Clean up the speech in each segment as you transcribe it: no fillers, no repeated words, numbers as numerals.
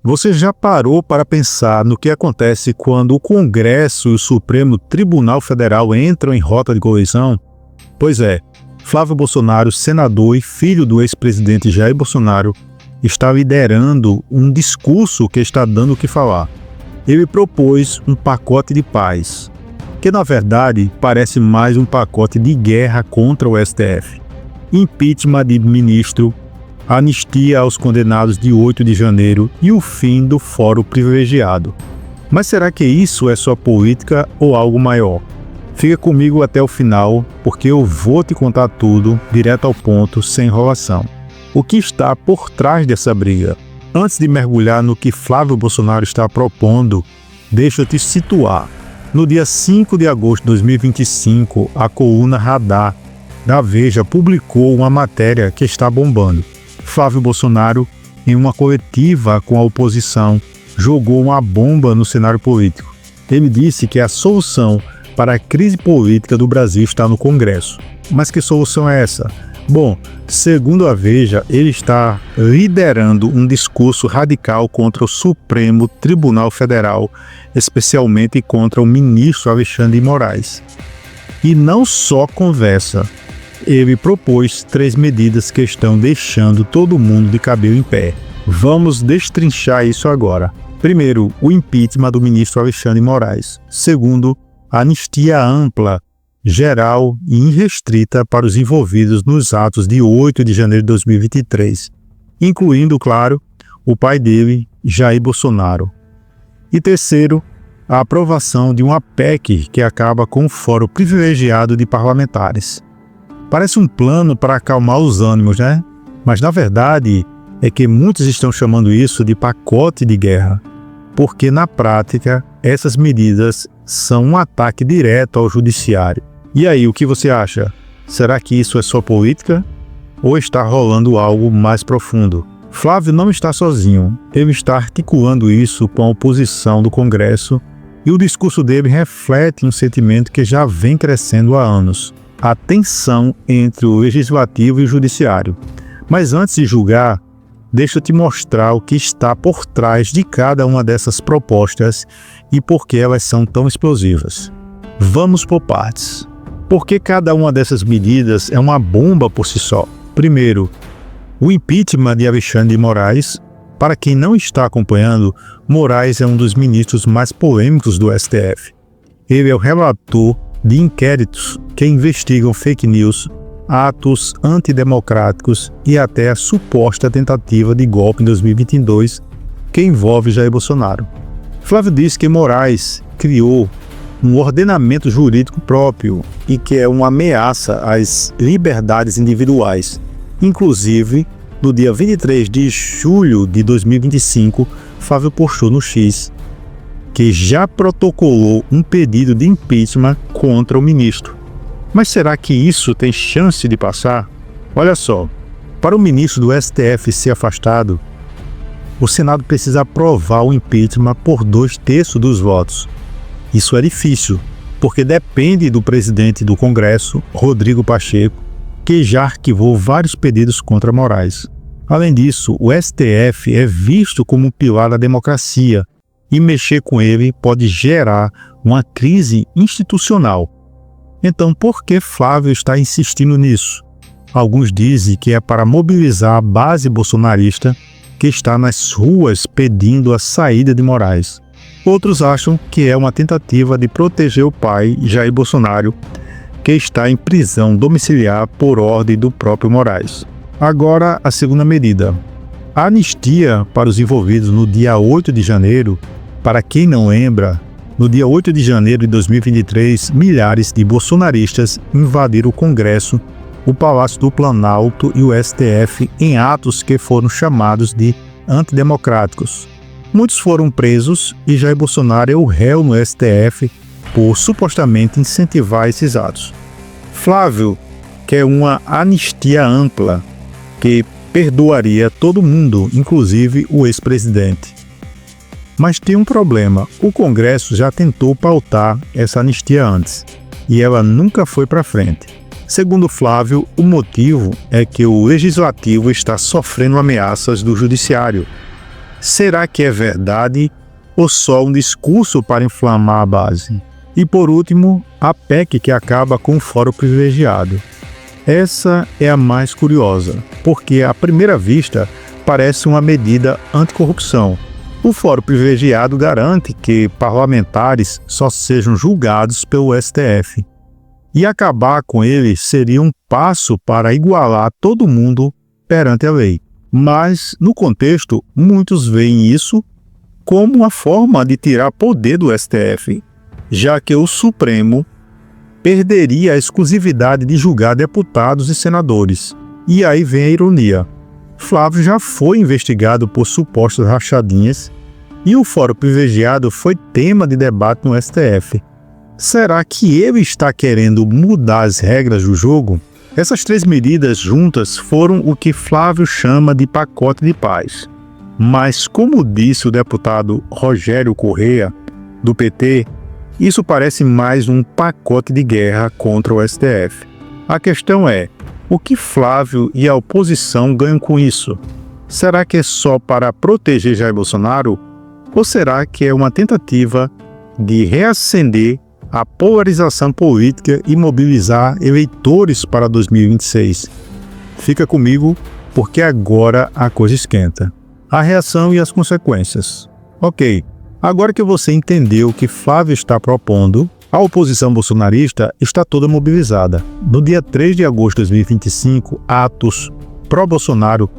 Você já parou para pensar no que acontece quando o Congresso e o Supremo Tribunal Federal entram em rota de colisão? Pois é, Flávio Bolsonaro, senador e filho do ex-presidente Jair Bolsonaro, está liderando um discurso que está dando o que falar. Ele propôs um pacote de paz, que na verdade parece mais um pacote de guerra contra o STF. Impeachment de ministro, anistia aos condenados de 8 de janeiro e o fim do fórum privilegiado. Mas será que isso é só política ou algo maior? Fica comigo até o final, porque eu vou te contar tudo, direto ao ponto, sem enrolação. O que está por trás dessa briga? Antes de mergulhar no que Flávio Bolsonaro está propondo, deixa eu te situar. No dia 5 de agosto de 2025, a coluna Radar da Veja publicou uma matéria que está bombando. Flávio Bolsonaro, em uma coletiva com a oposição, jogou uma bomba no cenário político. Ele disse que a solução para a crise política do Brasil está no Congresso. Mas que solução é essa? Bom, segundo a Veja, ele está liderando um discurso radical contra o Supremo Tribunal Federal, especialmente contra o ministro Alexandre de Moraes. E não só conversa, ele propôs 3 medidas que estão deixando todo mundo de cabelo em pé. Vamos destrinchar isso agora. Primeiro, o impeachment do ministro Alexandre de Moraes. Segundo, a anistia ampla, geral e irrestrita para os envolvidos nos atos de 8 de janeiro de 2023, incluindo, claro, o pai dele, Jair Bolsonaro. E terceiro, a aprovação de uma PEC que acaba com o fórum privilegiado de parlamentares. Parece um plano para acalmar os ânimos, né? Mas na verdade é que muitos estão chamando isso de pacote de guerra, porque na prática essas medidas são um ataque direto ao judiciário. E aí, o que você acha? Será que isso é só política? Ou está rolando algo mais profundo? Flávio não está sozinho. Ele está articulando isso com a oposição do Congresso e o discurso dele reflete um sentimento que já vem crescendo há anos: a tensão entre o Legislativo e o Judiciário. Mas antes de julgar, deixa eu te mostrar o que está por trás de cada uma dessas propostas e por que elas são tão explosivas. Vamos por partes. Por que cada uma dessas medidas é uma bomba por si só? Primeiro, o impeachment de Alexandre de Moraes. Para quem não está acompanhando, Moraes é um dos ministros mais polêmicos do STF. Ele é o relator de inquéritos que investigam fake news, atos antidemocráticos e até a suposta tentativa de golpe em 2022 que envolve Jair Bolsonaro. Flávio diz que Moraes criou um ordenamento jurídico próprio e que é uma ameaça às liberdades individuais. Inclusive, no dia 23 de julho de 2025, Flávio postou no X que já protocolou um pedido de impeachment contra o ministro. Mas será que isso tem chance de passar? Olha só, para o ministro do STF ser afastado, o Senado precisa aprovar o impeachment por 2/3 dos votos. Isso é difícil, porque depende do presidente do Congresso, Rodrigo Pacheco, que já arquivou vários pedidos contra Moraes. Além disso, o STF é visto como um pilar da democracia e mexer com ele pode gerar uma crise institucional. Então, por que Flávio está insistindo nisso? Alguns dizem que é para mobilizar a base bolsonarista que está nas ruas pedindo a saída de Moraes. Outros acham que é uma tentativa de proteger o pai, Jair Bolsonaro, que está em prisão domiciliar por ordem do próprio Moraes. Agora, a segunda medida. A anistia para os envolvidos no dia 8 de janeiro, para quem não lembra, no dia 8 de janeiro de 2023, milhares de bolsonaristas invadiram o Congresso, o Palácio do Planalto e o STF em atos que foram chamados de antidemocráticos. Muitos foram presos e Jair Bolsonaro é o réu no STF por supostamente incentivar esses atos. Flávio quer uma anistia ampla que perdoaria todo mundo, inclusive o ex-presidente. Mas tem um problema: o Congresso já tentou pautar essa anistia antes e ela nunca foi para frente. Segundo Flávio, o motivo é que o Legislativo está sofrendo ameaças do Judiciário. Será que é verdade ou só um discurso para inflamar a base? E por último, a PEC que acaba com o fórum privilegiado. Essa é a mais curiosa, porque à primeira vista parece uma medida anticorrupção. O fórum privilegiado garante que parlamentares só sejam julgados pelo STF. E acabar com ele seria um passo para igualar todo mundo perante a lei. Mas, no contexto, muitos veem isso como uma forma de tirar poder do STF, já que o Supremo perderia a exclusividade de julgar deputados e senadores. E aí vem a ironia. Flávio já foi investigado por supostas rachadinhas e o fórum privilegiado foi tema de debate no STF. Será que ele está querendo mudar as regras do jogo? Essas três medidas juntas foram o que Flávio chama de pacote de paz. Mas, como disse o deputado Rogério Correia, do PT, isso parece mais um pacote de guerra contra o STF. A questão é, o que Flávio e a oposição ganham com isso? Será que é só para proteger Jair Bolsonaro? Ou será que é uma tentativa de reacender a polarização política e mobilizar eleitores para 2026? Fica comigo, porque agora a coisa esquenta. A reação e as consequências. Ok, agora que você entendeu o que Flávio está propondo, a oposição bolsonarista está toda mobilizada. No dia 3 de agosto de 2025, atos pró-Bolsonaro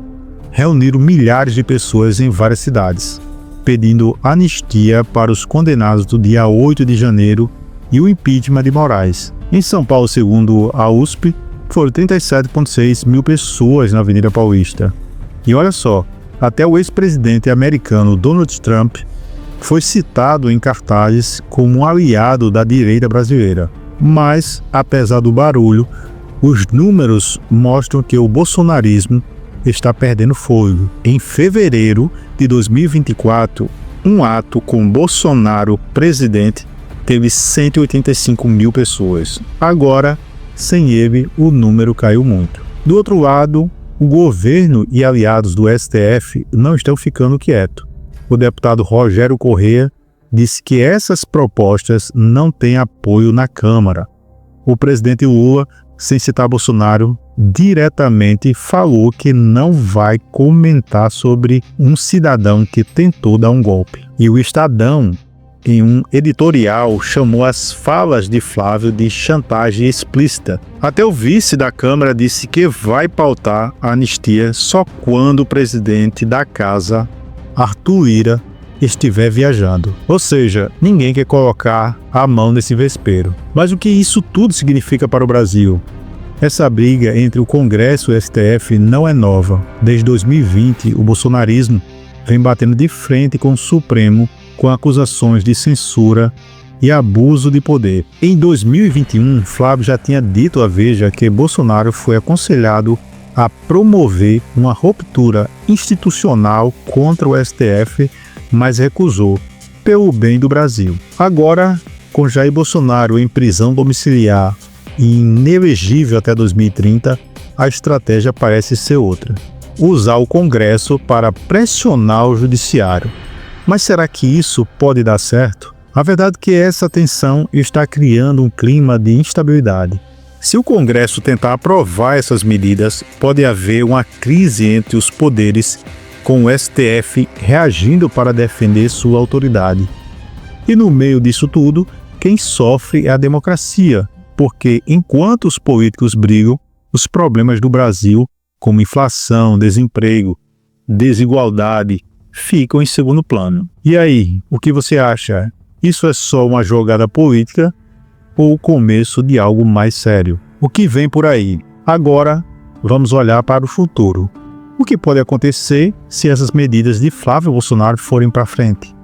reuniram milhares de pessoas em várias cidades, pedindo anistia para os condenados do dia 8 de janeiro e o impeachment de Moraes. Em São Paulo, segundo a USP, foram 37,6 mil pessoas na Avenida Paulista. E olha só, até o ex-presidente americano Donald Trump foi citado em cartazes como um aliado da direita brasileira. Mas, apesar do barulho, os números mostram que o bolsonarismo está perdendo fôlego. Em fevereiro de 2024, um ato com Bolsonaro presidente teve 185 mil pessoas. Agora, sem ele, o número caiu muito. Do outro lado, o governo e aliados do STF não estão ficando quietos. O deputado Rogério Correia disse que essas propostas não têm apoio na Câmara. O presidente Lula, sem citar Bolsonaro, diretamente falou que não vai comentar sobre um cidadão que tentou dar um golpe. E o Estadão, em um editorial, chamou as falas de Flávio de chantagem explícita. Até o vice da Câmara disse que vai pautar a anistia só quando o presidente da casa, Arthur Lira, estiver viajando. Ou seja, ninguém quer colocar a mão nesse vespeiro. Mas o que isso tudo significa para o Brasil? Essa briga entre o Congresso e o STF não é nova. Desde 2020, o bolsonarismo vem batendo de frente com o Supremo com acusações de censura e abuso de poder. Em 2021, Flávio já tinha dito à Veja que Bolsonaro foi aconselhado a promover uma ruptura institucional contra o STF, mas recusou, pelo bem do Brasil. Agora, com Jair Bolsonaro em prisão domiciliar e inelegível até 2030, a estratégia parece ser outra: usar o Congresso para pressionar o Judiciário. Mas será que isso pode dar certo? A verdade é que essa tensão está criando um clima de instabilidade. Se o Congresso tentar aprovar essas medidas, pode haver uma crise entre os poderes, com o STF reagindo para defender sua autoridade. E no meio disso tudo, quem sofre é a democracia, porque enquanto os políticos brigam, os problemas do Brasil, como inflação, desemprego, desigualdade, ficam em segundo plano. E aí, o que você acha? Isso é só uma jogada política ou o começo de algo mais sério? O que vem por aí? Agora, vamos olhar para o futuro. O que pode acontecer se essas medidas de Flávio Bolsonaro forem para frente?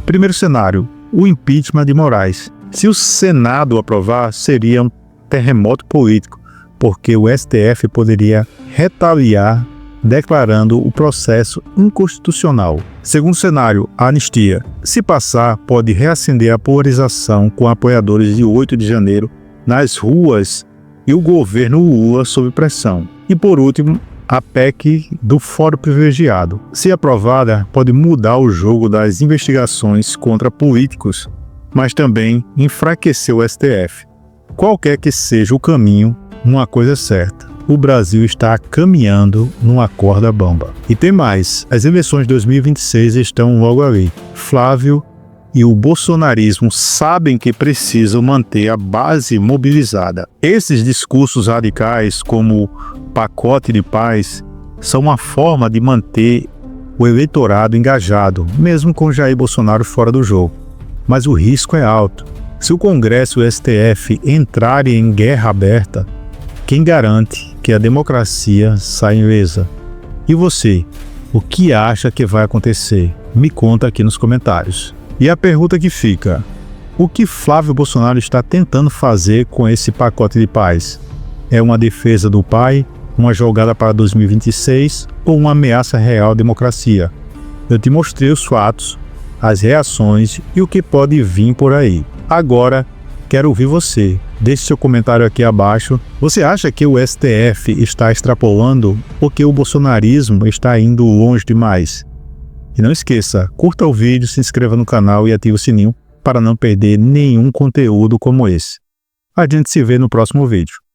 Primeiro cenário, o impeachment de Moraes. Se o Senado aprovar, seria um terremoto político, porque o STF poderia retaliar declarando o processo inconstitucional. Segundo cenário, a anistia. Se passar, pode reacender a polarização com apoiadores de 8 de janeiro nas ruas e o governo Lula sob pressão. E por último, a PEC do Fórum Privilegiado. Se aprovada, pode mudar o jogo das investigações contra políticos, mas também enfraquecer o STF. Qualquer que seja o caminho, uma coisa é certa: o Brasil está caminhando numa corda bamba. E tem mais: as eleições de 2026 estão logo ali. Flávio e o bolsonarismo sabem que precisam manter a base mobilizada. Esses discursos radicais, como pacote de paz, são uma forma de manter o eleitorado engajado, mesmo com Jair Bolsonaro fora do jogo. Mas o risco é alto. Se o Congresso e o STF entrarem em guerra aberta, quem garante que a democracia sai ilesa? E você, o que acha que vai acontecer? Me conta aqui nos comentários. E a pergunta que fica: o que Flávio Bolsonaro está tentando fazer com esse pacote de paz? É uma defesa do pai, uma jogada para 2026 ou uma ameaça real à democracia? Eu te mostrei os fatos, as reações e o que pode vir por aí. Agora, quero ouvir você. Deixe seu comentário aqui abaixo. Você acha que o STF está extrapolando ou que o bolsonarismo está indo longe demais? E não esqueça, curta o vídeo, se inscreva no canal e ative o sininho para não perder nenhum conteúdo como esse. A gente se vê no próximo vídeo.